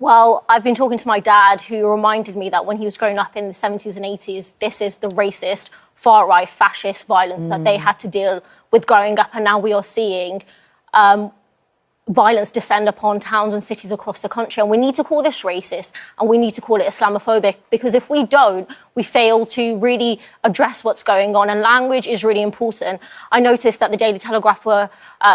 Well, I've been talking to my dad, who reminded me that when he was growing up in the 70s and 80s, this is the racist, far-right, fascist violence that they had to deal with growing up. And now we are seeing violence descend upon towns and cities across the country. And we need to call this racist, and we need to call it Islamophobic, because if we don't, we fail to really address what's going on. And language is really important. I noticed that the Daily Telegraph were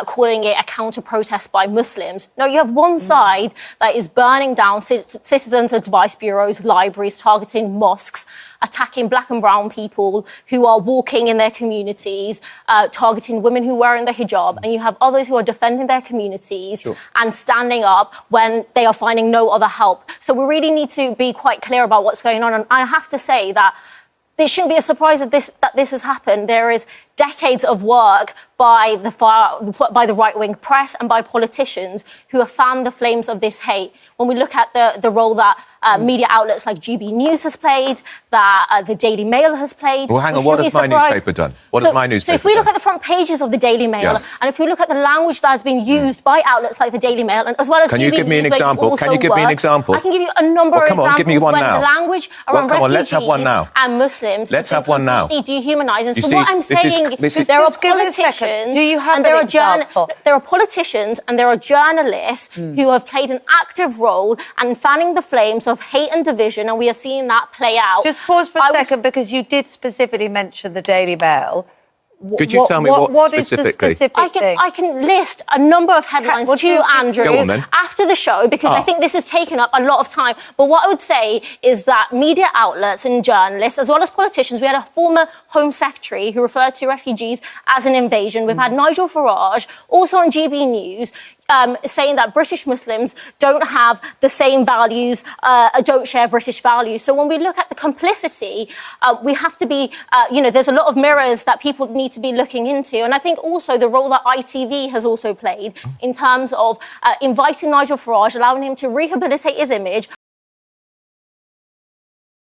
calling it a counter-protest by Muslims. No, you have one side that is burning down citizens' advice bureaus, libraries, targeting mosques, attacking black and brown people who are walking in their communities, targeting women who are wearing the hijab, and you have others who are defending their communities and standing up when they are finding no other help. So we really need to be quite clear about what's going on. And I have to say that it shouldn't be a surprise that this has happened. There is decades of work by the right-wing press and by politicians who have fanned the flames of this hate. When we look at the role that media outlets like GB News has played, that the Daily Mail has played. Well, hang on, what has my newspaper done? What has my newspaper done? So if we look at the front pages of the Daily Mail, and if we look at the language that has been used by outlets like the Daily Mail, and as well as Can you give me an example? Can you give me an example? I can give you a number of examples. Come on, give me one when now. the language around refugees let's have one now. and Muslims Let's have one now. Dehumanising. So see, what I'm saying is there are politicians. Do you have and an example? There are politicians and there are journalists who have played an active role in fanning the flames of hate and division, and we are seeing that play out. Just pause for a second, because you did specifically mention the Daily Mail. Could you tell me what specifically? Is the specific thing? I can list a number of headlines to you, Andrew, Go on, then. after the show, because I think this has taken up a lot of time. But what I would say is that media outlets and journalists, as well as politicians, we had a former Home Secretary who referred to refugees as an invasion. We've had Nigel Farage, also on GB News, saying that British Muslims don't have the same values, don't share British values. So when we look at the complicity, we have to be, there's a lot of mirrors that people need to be looking into. And I think also the role that ITV has also played in terms of inviting Nigel Farage, allowing him to rehabilitate his image